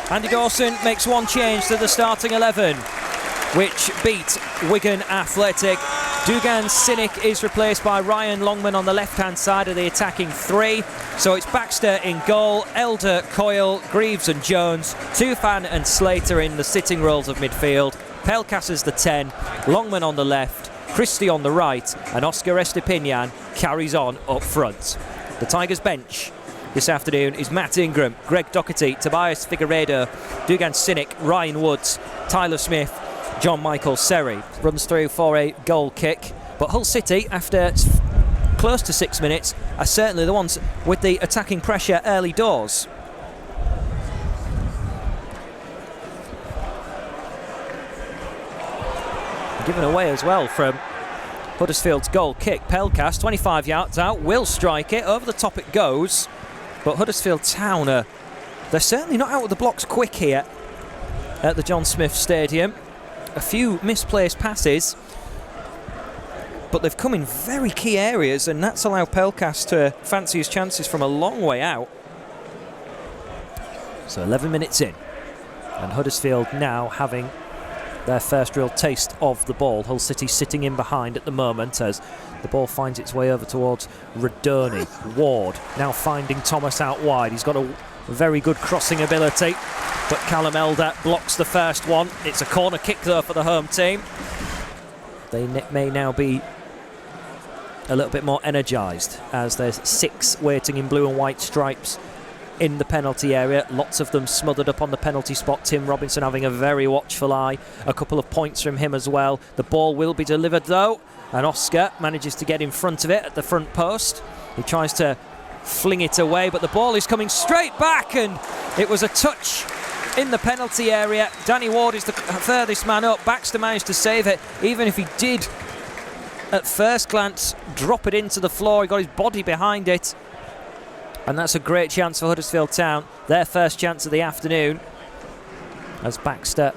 Andy Dawson makes one change to the starting 11, which beat Wigan Athletic. Dugan Cynic is replaced by Ryan Longman on the left-hand side of the attacking three. So it's Baxter in goal, Elder, Coyle, Greaves and Jones, Tufan and Slater in the sitting roles of midfield. Pelkas as the 10, Longman on the left, Christie on the right, and Oscar Estepinian carries on up front. The Tigers bench this afternoon is Matt Ingram, Greg Doherty, Tobias Figueiredo, Dugan Cynic, Ryan Woods, Tyler Smith, John Michael Seri. Runs through for a goal kick. But Hull City, after close to 6 minutes, are certainly the ones with the attacking pressure early doors. Given away as well from Huddersfield's goal kick. Pelkas, 25 yards out, will strike it. Over the top it goes. But Huddersfield Town, they're certainly not out of the blocks quick here at the John Smith Stadium. A few misplaced passes, but they've come in very key areas, and that's allowed Pelkas to fancy his chances from a long way out. So 11 minutes in, and Huddersfield now having their first real taste of the ball. Hull City sitting in behind at the moment as the ball finds its way over towards Radoni. Ward now finding Thomas out wide. He's got a very good crossing ability, but Callum Elder blocks the first one. It's a corner kick though for the home team. They may now be a little bit more energised as there's 6 waiting in blue and white stripes in the penalty area. Lots of them smothered up on the penalty spot. Tim Robinson having a very watchful eye. A couple of points from him as well. The ball will be delivered though, and Oscar manages to get in front of it at the front post. He tries to fling it away, but the ball is coming straight back, and it was a touch in the penalty area. Danny Ward is the furthest man up. Baxter managed to save it, even if he did at first glance drop it into the floor. He got his body behind it, and that's a great chance for Huddersfield Town, their first chance of the afternoon, as Baxter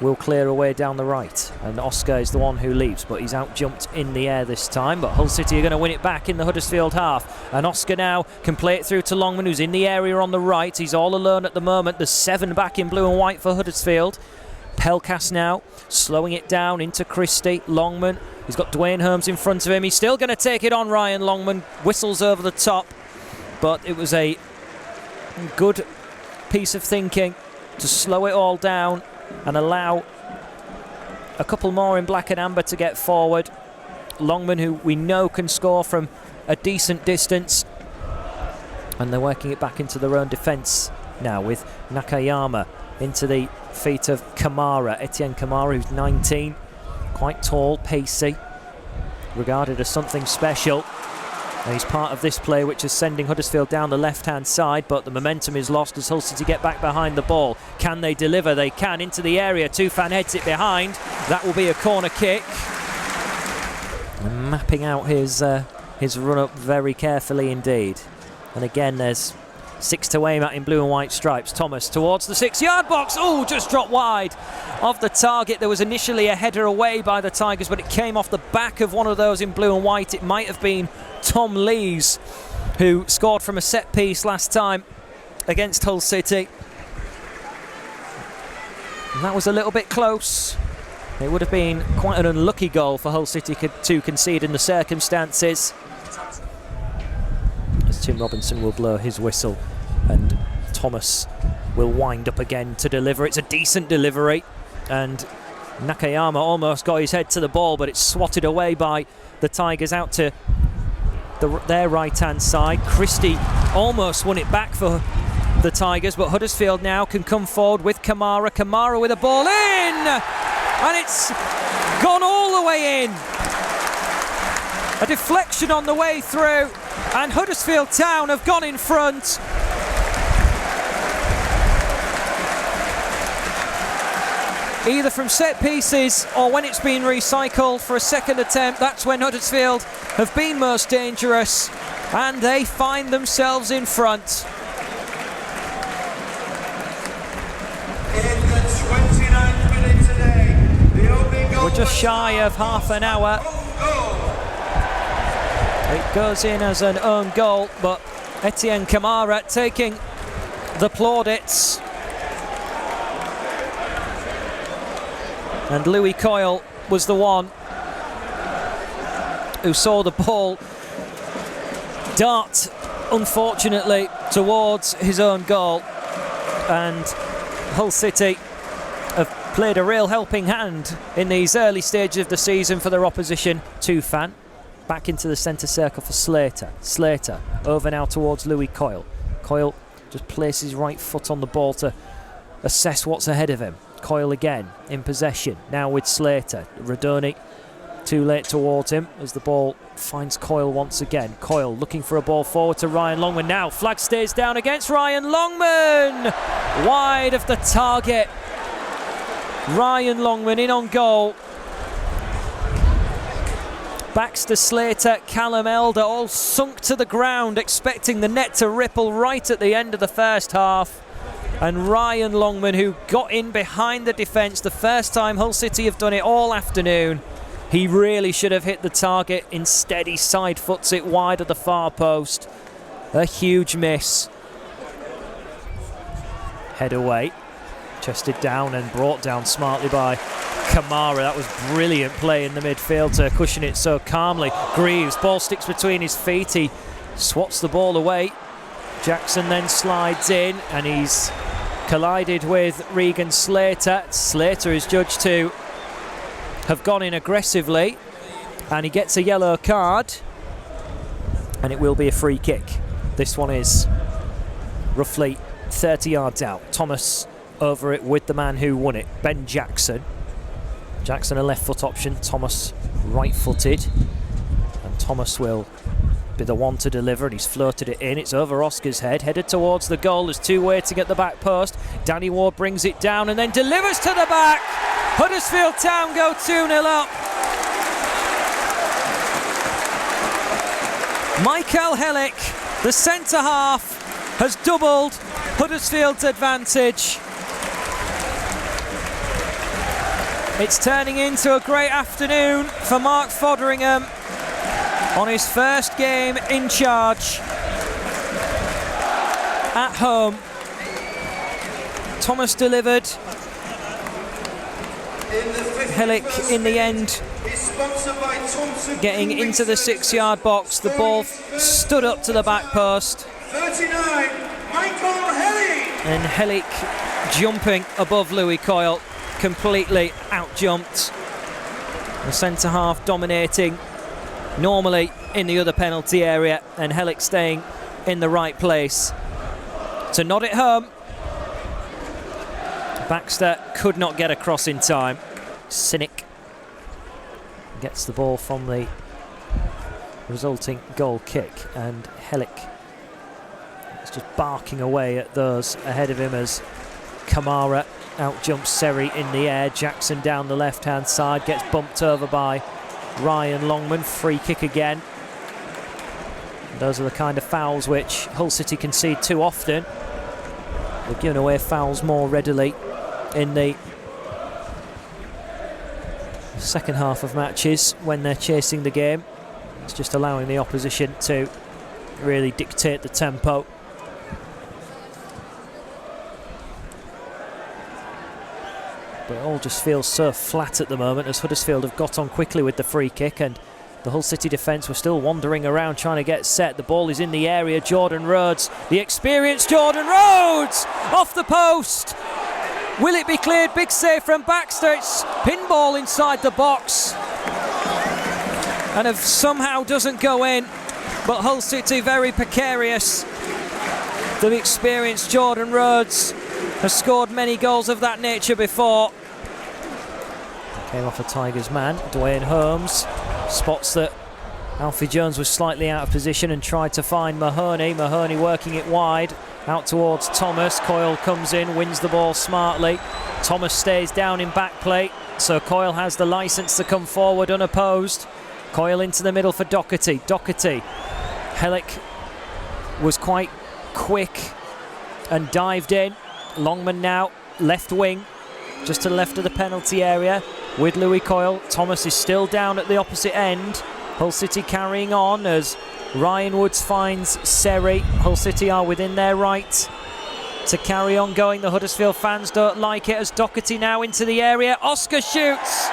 will clear away down the right, and Oscar is the one who leaps, but he's out jumped in the air this time. But Hull City are going to win it back in the Huddersfield half, and Oscar now can play it through to Longman, who's in the area on the right. He's all alone at the moment. There's 7 back in blue and white for Huddersfield. Pelkas now slowing it down into Christie. Longman, he's got Dwayne Holmes in front of him. He's still going to take it on. Ryan Longman whistles over the top, but it was a good piece of thinking to slow it all down and allow a couple more in black and amber to get forward. Longman, who we know can score from a decent distance, and they're working it back into their own defence now with Nakayama into the feet of Kamara. Etienne Kamara, who's 19, quite tall, pacey, regarded as something special. And he's part of this play which is sending Huddersfield down the left-hand side, but the momentum is lost as Hull City get back behind the ball. Can they deliver? They can, into the area. Tufan heads it behind. That will be a corner kick. And mapping out his run-up very carefully indeed. And again, there's 6 to aim at in blue and white stripes. Thomas towards the 6-yard box. Oh, just dropped wide of the target. There was initially a header away by the Tigers, but it came off the back of one of those in blue and white. It might have been Tom Lees, who scored from a set piece last time against Hull City. And that was a little bit close. It would have been quite an unlucky goal for Hull City to concede in the circumstances. As Tim Robinson will blow his whistle, and Thomas will wind up again to deliver. It's a decent delivery, and Nakayama almost got his head to the ball, but it's swatted away by the Tigers out to their right-hand side. Christie almost won it back for the Tigers, but Huddersfield now can come forward with Kamara. Kamara with a ball in, and it's gone all the way in. A deflection on the way through, and Huddersfield Town have gone in front. Either from set pieces or when it's been recycled for a second attempt, that's when Huddersfield have been most dangerous, and they find themselves in front. In the 29th minute today, the opening goal. We're just shy of half an hour. It goes in as an own goal, but Etienne Kamara taking the plaudits And Louis Coyle was the one who saw the ball dart, unfortunately, towards his own goal. And Hull City have played a real helping hand in these early stages of the season for their opposition. Tufan back into the centre circle for Slater. Slater over now towards Louis Coyle. Coyle just places his right foot on the ball to assess what's ahead of him. Coyle again in possession, now with Slater. Radoni too late towards him as the ball finds Coyle once again. Coyle looking for a ball forward to Ryan Longman now. Flag stays down against Ryan Longman! Wide of the target. Ryan Longman in on goal. Baxter, Slater, Callum Elder all sunk to the ground, expecting the net to ripple right at the end of the first half. And Ryan Longman, who got in behind the defence, the first time Hull City have done it all afternoon. He really should have hit the target. Instead, he side foots it wide of the far post. A huge miss. Head away. Chested down and brought down smartly by Kamara. That was brilliant play in the midfield to cushion it so calmly. Greaves, ball sticks between his feet. He swats the ball away. Jackson then slides in and he's collided with Regan Slater. Slater is judged to have gone in aggressively and he gets a yellow card and it will be a free kick. This one is roughly 30 yards out. Thomas over it with the man who won it, Ben Jackson. Jackson a left foot option, Thomas right footed, and Thomas will be the one to deliver, and he's floated it in. It's over Oscar's head, headed towards the goal. There's two waiting at the back post. Danny Ward brings it down and then delivers to the back. Huddersfield Town go 2-0 up. Michael Hellick, the centre half, has doubled Huddersfield's advantage. It's turning into a great afternoon for Mark Fotheringham on his first game in charge at home. Thomas delivered. Hellick in the end getting into the 6-yard box. The ball stood up to the back post. 39, Michael Hellick. And Hellick jumping above Louis Coyle, completely out-jumped. The centre half dominating normally in the other penalty area, and Hellick staying in the right place to nod it home. Baxter could not get across in time. Cynic gets the ball from the resulting goal kick, and Hellick is just barking away at those ahead of him as Kamara out-jumps Seri in the air. Jackson down the left-hand side, gets bumped over by Ryan Longman. Free kick again. And those are the kind of fouls which Hull City concede too often. They've given away fouls more readily in the second half of matches when they're chasing the game. It's just allowing the opposition to really dictate the tempo. But it all just feels so flat at the moment as Huddersfield have got on quickly with the free kick, and the Hull City defence were still wandering around trying to get set. The ball is in the area. Jordan Rhodes, the experienced Jordan Rhodes, off the post. Will it be cleared? Big save from Baxter. It's pinball inside the box and if somehow doesn't go in, but Hull City very precarious. The experienced Jordan Rhodes has scored many goals of that nature before. Came off a Tigers man. Dwayne Holmes spots that Alfie Jones was slightly out of position and tried to find Mahoney. Mahoney working it wide out towards Thomas. Coyle comes in, wins the ball smartly. Thomas stays down in back play, so Coyle has the licence to come forward unopposed. Coyle into the middle for Doherty. Doherty. Hellick was quite quick and dived in. Longman now, left wing, just to the left of the penalty area with Louis Coyle. Thomas is still down at the opposite end. Hull City carrying on as Ryan Woods finds Seri. Hull City are within their right to carry on going. The Huddersfield fans don't like it as Doherty now into the area. Oscar shoots,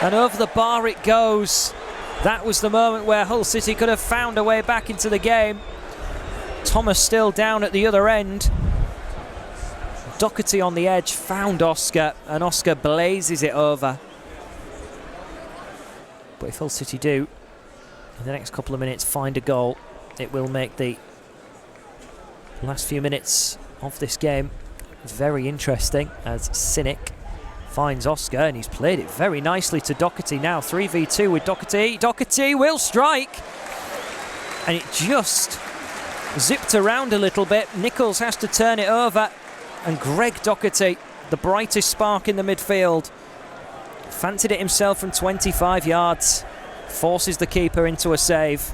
and over the bar it goes. That was the moment where Hull City could have found a way back into the game. Thomas still down at the other end. Doherty on the edge found Oscar, and Oscar blazes it over. But if Hull City do, in the next couple of minutes, find a goal, it will make the last few minutes of this game very interesting, as Cynic finds Oscar, and he's played it very nicely to Doherty now. 3v2 with Doherty. Doherty will strike, and it just zipped around a little bit. Nichols has to turn it over, and Greg Doherty, the brightest spark in the midfield, fancied it himself from 25 yards, forces the keeper into a save.